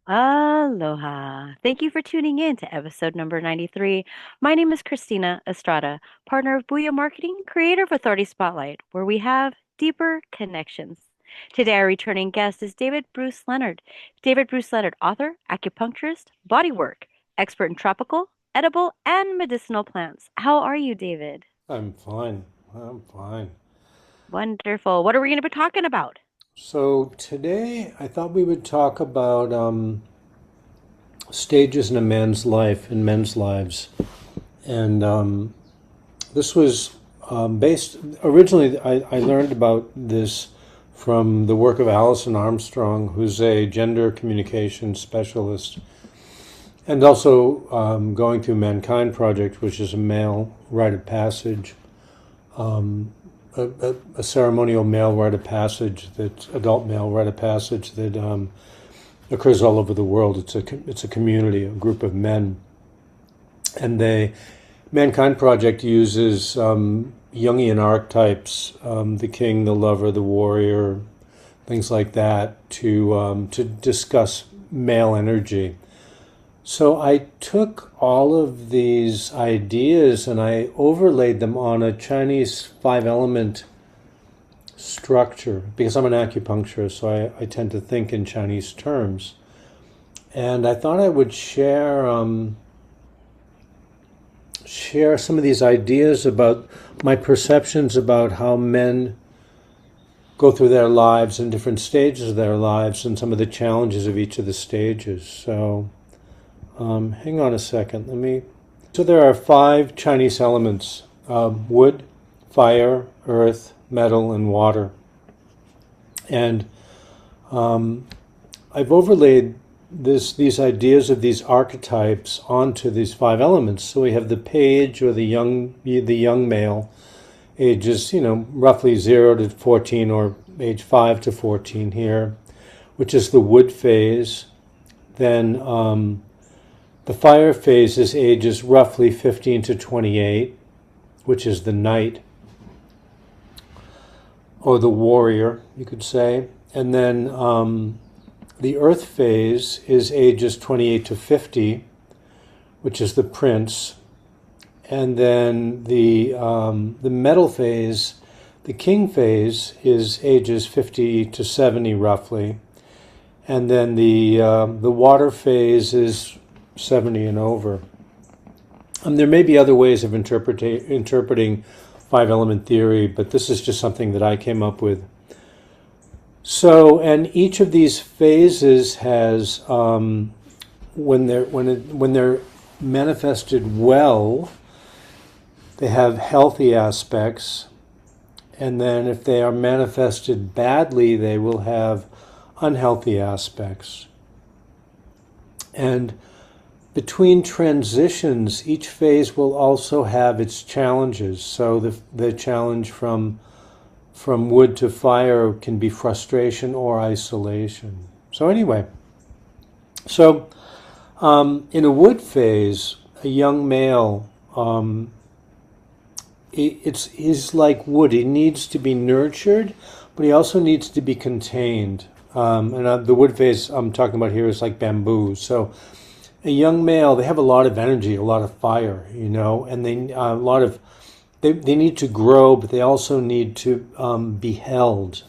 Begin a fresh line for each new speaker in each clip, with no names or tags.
Aloha. Thank you for tuning in to episode number 93. My name is Christina Estrada, partner of Booyah Marketing, creator of Authority Spotlight, where we have deeper connections. Today, our returning guest is David Bruce Leonard. David Bruce Leonard, author, acupuncturist, bodywork, expert in tropical, edible, and medicinal plants. How are you, David?
I'm fine. I'm fine.
Wonderful. What are we going to be talking about?
So today I thought we would talk about stages in a man's life, in men's lives. And this was based, originally I learned about this from the work of Alison Armstrong, who's a gender communication specialist, and also going through Mankind Project, which is a male rite of passage. A ceremonial male rite of passage, that adult male rite of passage that occurs all over the world. It's a community, a group of men, and they Mankind Project uses Jungian archetypes, the king, the lover, the warrior, things like that, to discuss male energy. So I took all of these ideas and I overlaid them on a Chinese five element structure because I'm an acupuncturist, so I tend to think in Chinese terms. And I thought I would share some of these ideas about my perceptions about how men go through their lives in different stages of their lives and some of the challenges of each of the stages. So hang on a second. So there are five Chinese elements: wood, fire, earth, metal, and water. And I've overlaid these ideas of these archetypes onto these five elements. So we have the page, or the young male, ages roughly 0 to 14, or age 5 to 14 here, which is the wood phase. Then the fire phase is ages roughly 15 to 28, which is the knight, or the warrior, you could say. And then the earth phase is ages 28 to 50, which is the prince. And then the metal phase, the king phase, is ages 50 to 70 roughly. And then the water phase is 70 and over. There may be other ways of interpreting five element theory, but this is just something that I came up with. So, and each of these phases has, when they're manifested well, they have healthy aspects, and then if they are manifested badly, they will have unhealthy aspects. And between transitions, each phase will also have its challenges. So the challenge from wood to fire can be frustration or isolation. So anyway, so in a wood phase, a young male, he's like wood. He needs to be nurtured, but he also needs to be contained. The wood phase I'm talking about here is like bamboo. So a young male, they have a lot of energy, a lot of fire, and they need to grow, but they also need to be held.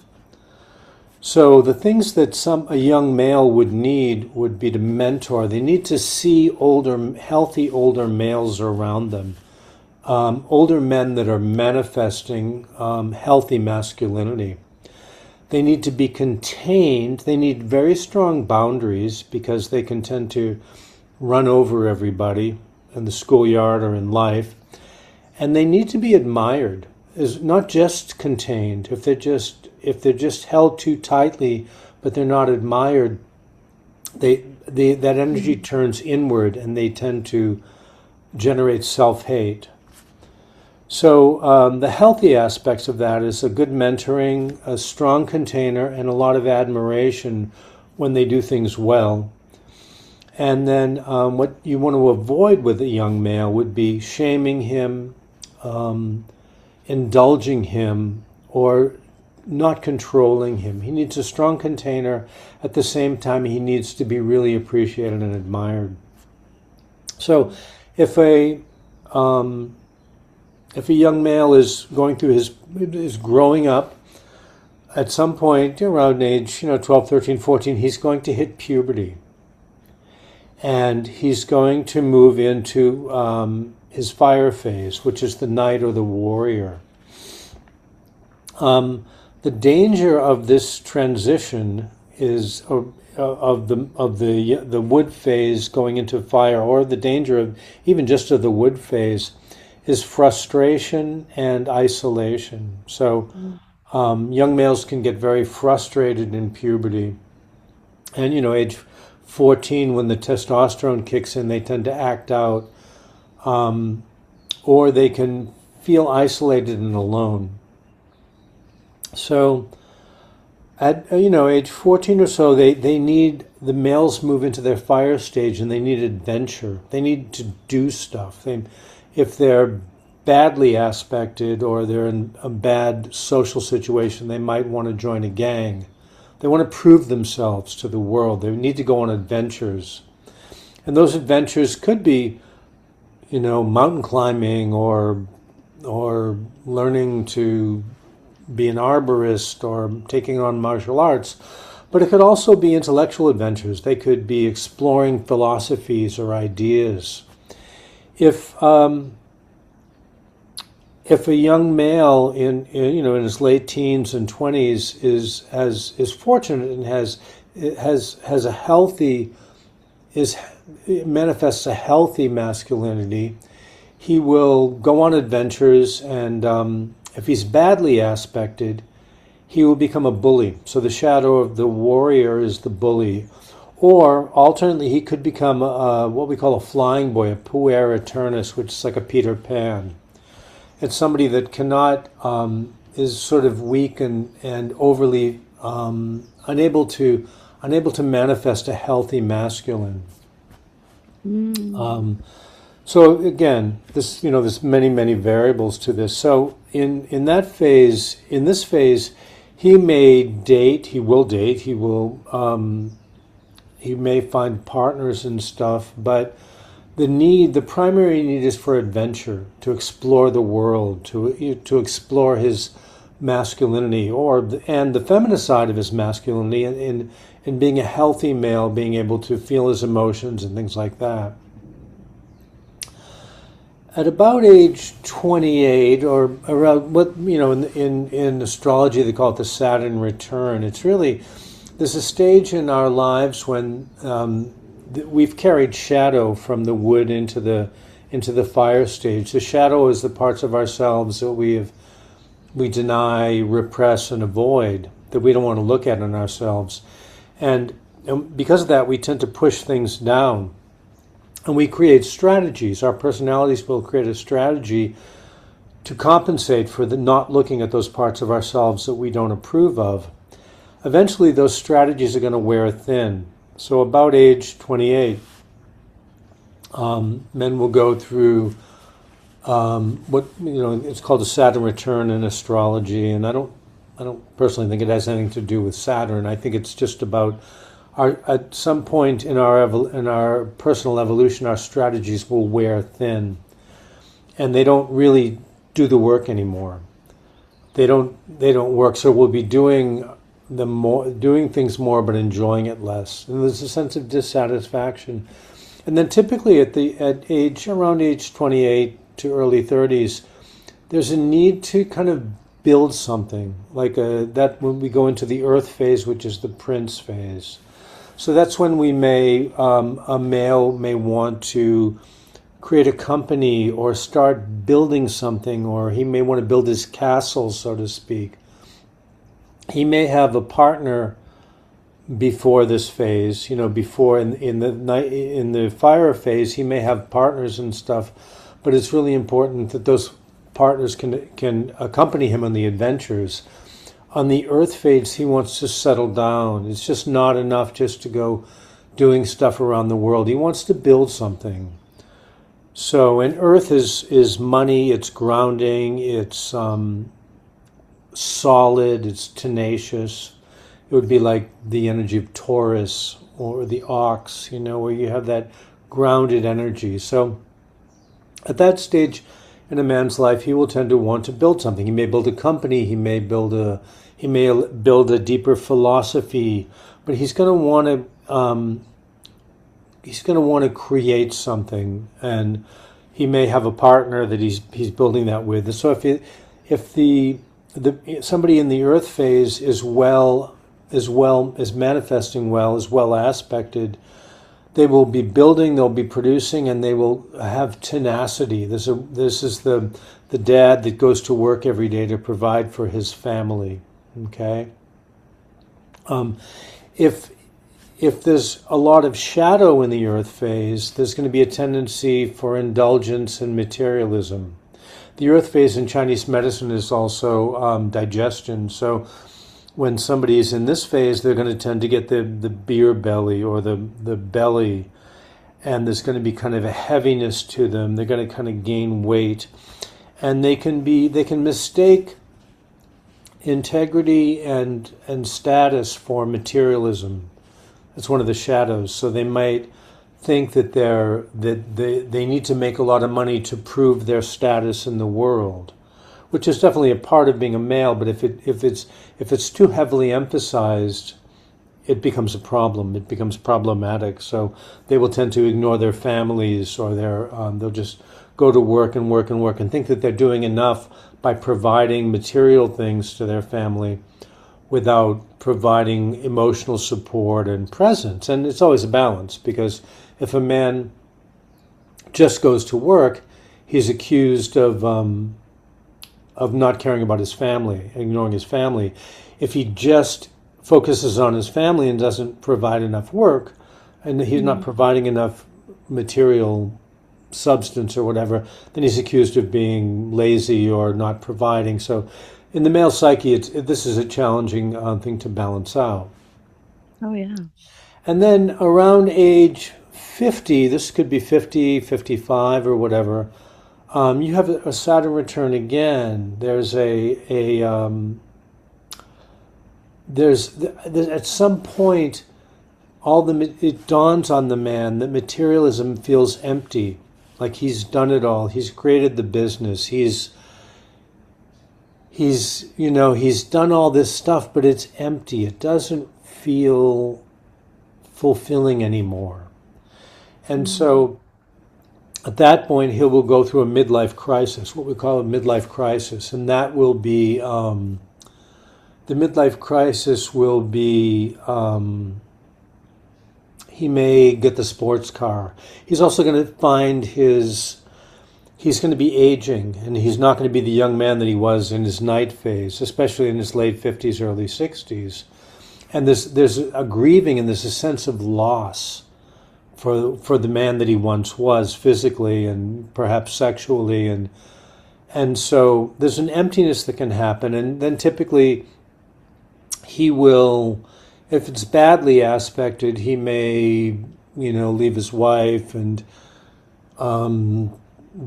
So the things that a young male would need would be to mentor. They need to see healthy older males around them, older men that are manifesting healthy masculinity. They need to be contained. They need very strong boundaries because they can tend to run over everybody in the schoolyard or in life. And they need to be admired, is not just contained. If they're just held too tightly, but they're not admired, that energy turns inward, and they tend to generate self-hate. So the healthy aspects of that is a good mentoring, a strong container, and a lot of admiration when they do things well. And then what you want to avoid with a young male would be shaming him, indulging him, or not controlling him. He needs a strong container. At the same time, he needs to be really appreciated and admired. So, if a young male is going through is growing up, at some point around age 12, 13, 14, he's going to hit puberty, and he's going to move into his fire phase, which is the knight or the warrior. The danger of this transition is of the wood phase going into fire, or the danger of even just of the wood phase, is frustration and isolation. So young males can get very frustrated in puberty, and age 14, when the testosterone kicks in, they tend to act out, or they can feel isolated and alone. So at age 14 or so, they need, the males move into their fire stage, and they need adventure. They need to do stuff. If they're badly aspected, or they're in a bad social situation, they might want to join a gang. They want to prove themselves to the world. They need to go on adventures. And those adventures could be, mountain climbing, or learning to be an arborist, or taking on martial arts. But it could also be intellectual adventures. They could be exploring philosophies or ideas. If a young male in his late teens and 20s is fortunate and has a healthy, manifests a healthy masculinity, he will go on adventures, and if he's badly aspected, he will become a bully. So the shadow of the warrior is the bully. Or alternately, he could become what we call a flying boy, a puer aeternus, which is like a Peter Pan. It's somebody that cannot, is sort of weak and overly unable to manifest a healthy masculine. So again, there's many variables to this. So in this phase, he may date, he will date, he may find partners and stuff, but the primary need is for adventure, to explore the world, to explore his masculinity, and the feminine side of his masculinity, in being a healthy male, being able to feel his emotions and things like that. At about age 28, or around in astrology they call it the Saturn return. There's a stage in our lives when we've carried shadow from the wood into the fire stage. The shadow is the parts of ourselves that we deny, repress, and avoid, that we don't want to look at in ourselves. And because of that, we tend to push things down. And we create strategies. Our personalities will create a strategy to compensate for the not looking at those parts of ourselves that we don't approve of. Eventually, those strategies are going to wear thin. So about age 28, men will go through it's called the Saturn return in astrology, and I don't personally think it has anything to do with Saturn. I think it's just about at some point in our personal evolution, our strategies will wear thin, and they don't really do the work anymore. They don't work. So we'll be doing things more, but enjoying it less. And there's a sense of dissatisfaction. And then typically around age 28 to early 30s, there's a need to kind of build something that when we go into the earth phase, which is the prince phase. So that's when a male may want to create a company or start building something, or he may want to build his castle, so to speak. He may have a partner before this phase, before in the fire phase, he may have partners and stuff, but it's really important that those partners can accompany him on the adventures. On the earth phase, he wants to settle down. It's just not enough just to go doing stuff around the world. He wants to build something. So, and earth is money, it's grounding, it's solid, it's tenacious. It would be like the energy of Taurus or the ox, where you have that grounded energy. So at that stage in a man's life, he will tend to want to build something. He may build a company, he may build a deeper philosophy, but he's going to want to create something, and he may have a partner that he's building that with. And so if somebody in the earth phase is manifesting well, is well aspected, they will be building, they'll be producing, and they will have tenacity. This is the dad that goes to work every day to provide for his family. Okay. If there's a lot of shadow in the earth phase, there's going to be a tendency for indulgence and materialism. The earth phase in Chinese medicine is also digestion. So when somebody is in this phase, they're going to tend to get the beer belly or the belly, and there's going to be kind of a heaviness to them. They're going to kind of gain weight, and they can mistake integrity and status for materialism. It's one of the shadows. So they might think that they need to make a lot of money to prove their status in the world, which is definitely a part of being a male. But if it's too heavily emphasized, it becomes a problem. It becomes problematic. So they will tend to ignore their families, or they'll just go to work and work and work and think that they're doing enough by providing material things to their family without providing emotional support and presence. And it's always a balance, because if a man just goes to work, he's accused of not caring about his family, ignoring his family. If he just focuses on his family and doesn't provide enough work, and he's not providing enough material substance or whatever, then he's accused of being lazy or not providing. So in the male psyche, this is a challenging thing to balance out.
Oh, yeah.
And then around age 50, this could be 50, 55 or whatever, you have a Saturn return again. There's at some point, it dawns on the man that materialism feels empty. Like he's done it all. He's created the business. He's done all this stuff, but it's empty. It doesn't feel fulfilling anymore. And so at that point, he will go through a midlife crisis, what we call a midlife crisis. And that will be, the midlife crisis will be, he may get the sports car. He's also going to find he's going to be aging, and he's not going to be the young man that he was in his night phase, especially in his late 50s, early 60s. And there's a grieving, and there's a sense of loss for the man that he once was, physically and perhaps sexually. And so there's an emptiness that can happen. And then typically he will, if it's badly aspected, he may, leave his wife and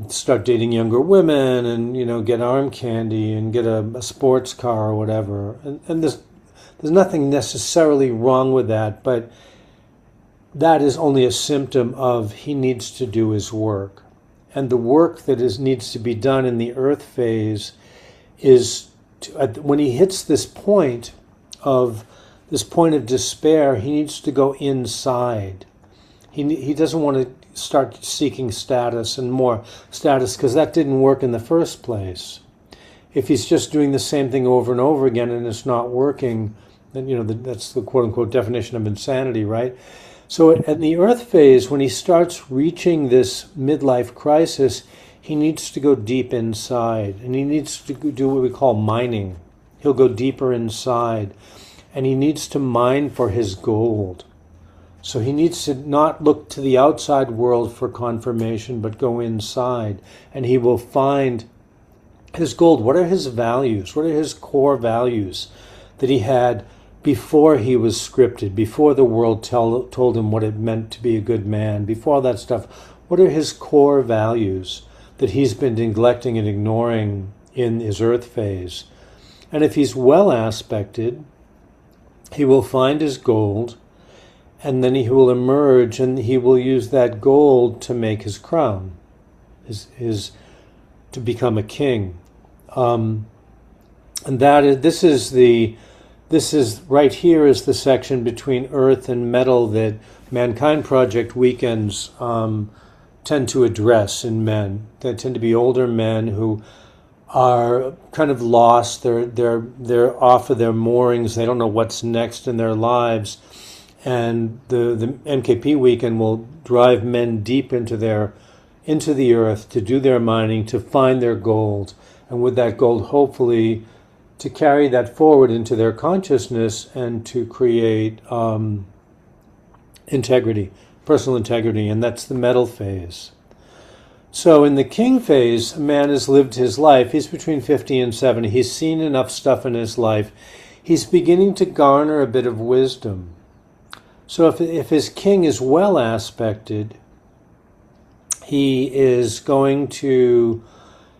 start dating younger women, and get arm candy and get a sports car or whatever. And there's nothing necessarily wrong with that, but that is only a symptom of he needs to do his work. And the work that needs to be done in the earth phase is when he hits this point of despair, he needs to go inside. He doesn't want to start seeking status and more status, because that didn't work in the first place. If he's just doing the same thing over and over again and it's not working, then that's the quote-unquote definition of insanity, right? So at the earth phase, when he starts reaching this midlife crisis, he needs to go deep inside, and he needs to do what we call mining. He'll go deeper inside, and he needs to mine for his gold. So he needs to not look to the outside world for confirmation, but go inside, and he will find his gold. What are his values? What are his core values that he had before he was scripted, before the world told him what it meant to be a good man, before all that stuff? What are his core values that he's been neglecting and ignoring in his earth phase? And if he's well aspected, he will find his gold, and then he will emerge, and he will use that gold to make his crown, his to become a king. And this is right here is the section between earth and metal that Mankind Project weekends tend to address in men. They tend to be older men who are kind of lost. They're off of their moorings. They don't know what's next in their lives. And the MKP weekend will drive men deep into the earth to do their mining, to find their gold, and with that gold, hopefully, to carry that forward into their consciousness and to create integrity, personal integrity, and that's the metal phase. So in the king phase, a man has lived his life. He's between 50 and 70. He's seen enough stuff in his life. He's beginning to garner a bit of wisdom. So if his king is well aspected, he is going to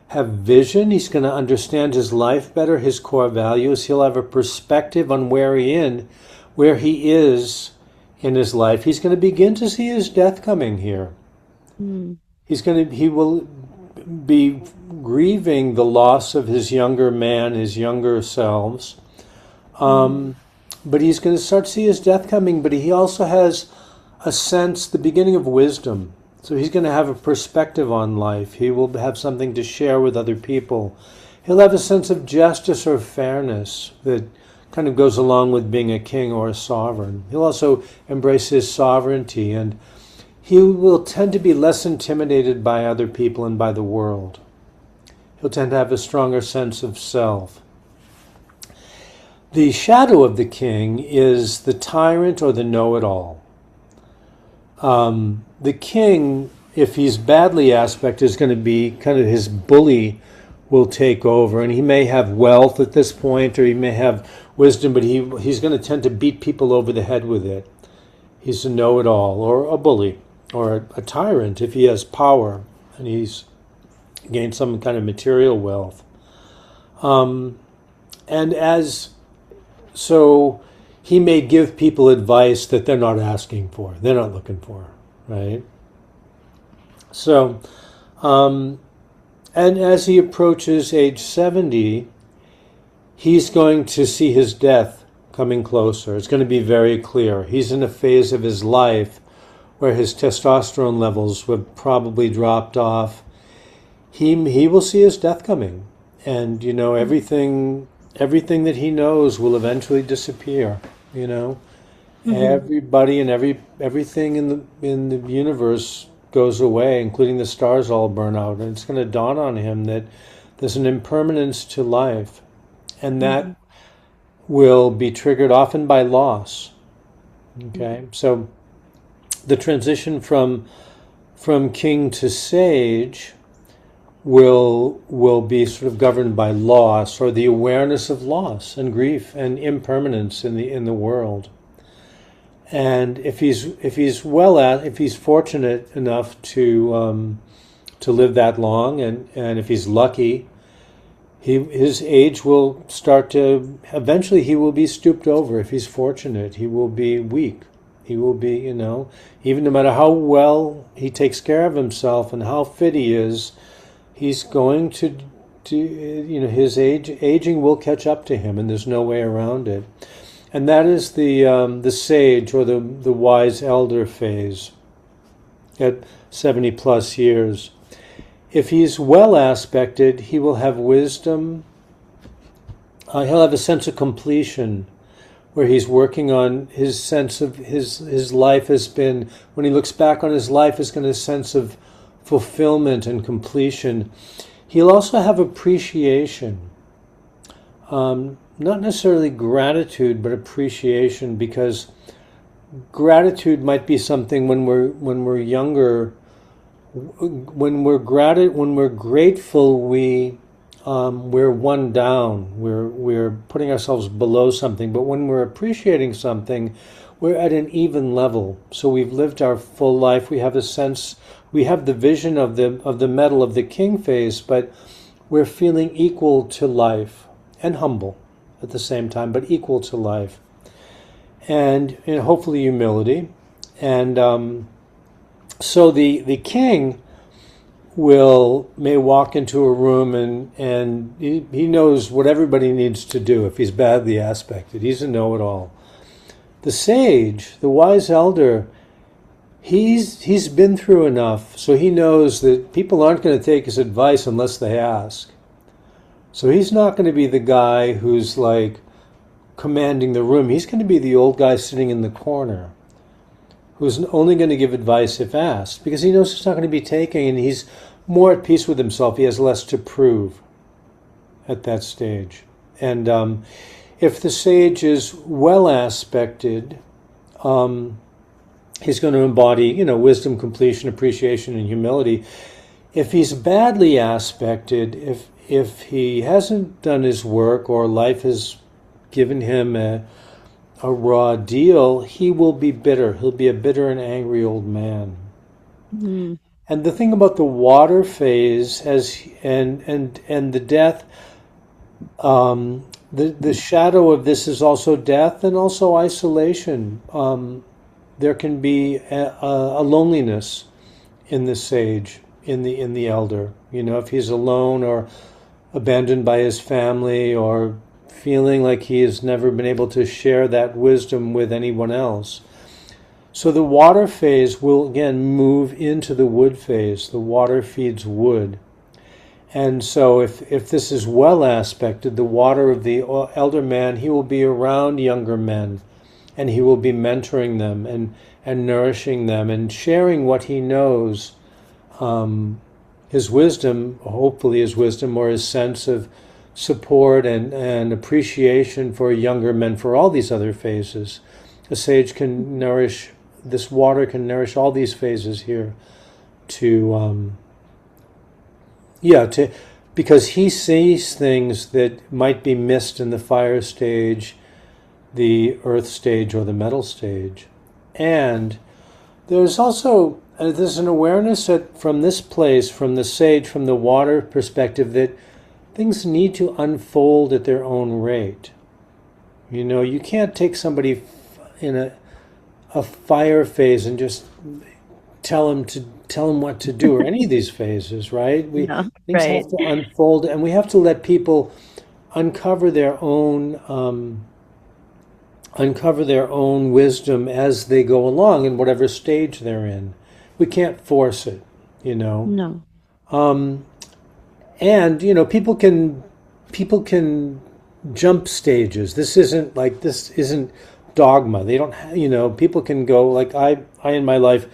have vision. He's going to understand his life better, his core values. He'll have a perspective on where he is in his life. He's going to begin to see his death coming here.
Mm.
He will be grieving the loss of his younger man, his younger selves. But he's going to start to see his death coming, but he also has a sense, the beginning of wisdom. So he's going to have a perspective on life. He will have something to share with other people. He'll have a sense of justice or fairness that kind of goes along with being a king or a sovereign. He'll also embrace his sovereignty, and he will tend to be less intimidated by other people and by the world. He'll tend to have a stronger sense of self. The shadow of the king is the tyrant or the know-it-all. The king, if he's badly aspected, is going to be kind of his bully will take over, and he may have wealth at this point, or he may have wisdom, but he's going to tend to beat people over the head with it. He's a know-it-all, or a bully, or a tyrant if he has power and he's gained some kind of material wealth. So he may give people advice that they're not asking for, they're not looking for, right? So, and as he approaches age 70, he's going to see his death coming closer. It's going to be very clear. He's in a phase of his life where his testosterone levels would probably dropped off. He will see his death coming, and everything that he knows will eventually disappear. Mm-hmm. Everybody and everything in the universe goes away, including the stars all burn out, and it's going to dawn on him that there's an impermanence to life, and that will be triggered often by loss. Okay, so the transition from king to sage will be sort of governed by loss, or the awareness of loss and grief and impermanence in the world. And if he's fortunate enough to live that long, and if he's lucky, his age will start to eventually he will be stooped over. If he's fortunate, he will be weak. He will be, even no matter how well he takes care of himself and how fit he is, he's going to his aging will catch up to him, and there's no way around it. And that is the sage or the wise elder phase at 70 plus years. If he's well aspected, he will have wisdom. He'll have a sense of completion, where he's working on his sense of his life has been, when he looks back on his life, is going to a sense of fulfillment and completion. He'll also have appreciation. Not necessarily gratitude, but appreciation, because gratitude might be something when we're younger. When we're grateful, we're one down. We're putting ourselves below something. But when we're appreciating something, we're at an even level. So we've lived our full life. We have a sense. We have the vision of the metal of the king phase, but we're feeling equal to life. and humble at the same time, but equal to life, and hopefully humility. And so the king may walk into a room and he knows what everybody needs to do if he's badly aspected. He's a know-it-all. The sage, the wise elder, he's been through enough, so he knows that people aren't going to take his advice unless they ask. So he's not going to be the guy who's like commanding the room. He's going to be the old guy sitting in the corner who's only going to give advice if asked, because he knows it's not going to be taken, and he's more at peace with himself. He has less to prove at that stage. And if the sage is well aspected, he's going to embody, wisdom, completion, appreciation, and humility. If he's badly aspected, if he hasn't done his work, or life has given him a raw deal, he will be bitter. He'll be a bitter and angry old man.
Mm.
And the thing about the water phase and the death, the shadow of this is also death and also isolation. There can be a loneliness in the sage, in the elder. If he's alone or abandoned by his family, or feeling like he has never been able to share that wisdom with anyone else. So the water phase will again move into the wood phase. The water feeds wood. And so if this is well aspected, the water of the elder man, he will be around younger men, and he will be mentoring them and nourishing them and sharing what he knows, his wisdom, hopefully his wisdom, or his sense of support and appreciation for younger men for all these other phases. A sage can nourish, this water can nourish all these phases here because he sees things that might be missed in the fire stage, the earth stage, or the metal stage. And there's an awareness that from this place, from the sage, from the water perspective, that things need to unfold at their own rate. You can't take somebody in a fire phase and just tell them what to do, or any of these phases, right?
No,
Things have
right.
to unfold, and we have to let people uncover their own wisdom as they go along in whatever stage they're in. We can't force it, you know.
No.
Um, and people can jump stages. This isn't dogma. They don't people can go, like I in my life,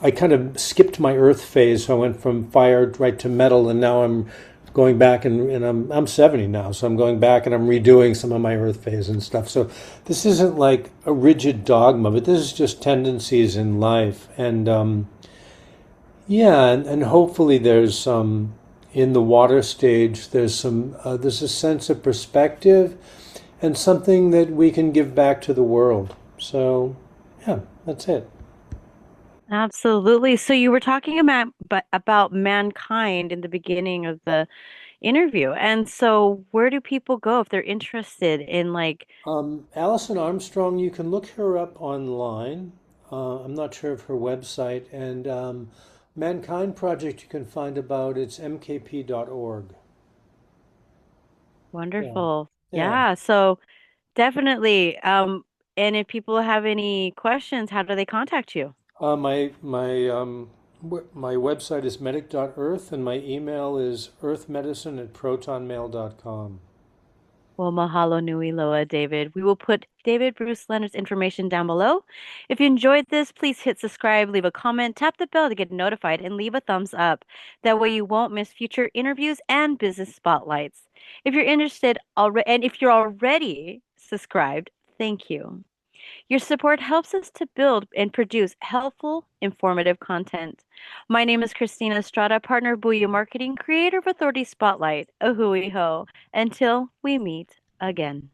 I kind of skipped my earth phase, so I went from fire right to metal, and now I'm going back, and I'm 70 now, so I'm going back and I'm redoing some of my earth phase and stuff. So this isn't like a rigid dogma, but this is just tendencies in life. And and hopefully there's in the water stage, there's a sense of perspective and something that we can give back to the world. So yeah, that's it.
Absolutely. So you were talking about mankind in the beginning of the interview. And so where do people go if they're interested in like
Alison Armstrong, you can look her up online. I'm not sure of her website. And Mankind Project, you can find about, it's mkp.org. Yeah,
wonderful.
yeah.
Yeah, so definitely and if people have any questions, how do they contact you?
My website is medic.earth, and my email is earthmedicine@protonmail.com.
Well, mahalo nui loa, David. We will put David Bruce Leonard's information down below. If you enjoyed this, please hit subscribe, leave a comment, tap the bell to get notified, and leave a thumbs up. That way you won't miss future interviews and business spotlights. If you're interested already, and if you're already subscribed, thank you. Your support helps us to build and produce helpful, informative content. My name is Christina Estrada, partner of Booyah Marketing, creator of Authority Spotlight. A hui ho. Until we meet again.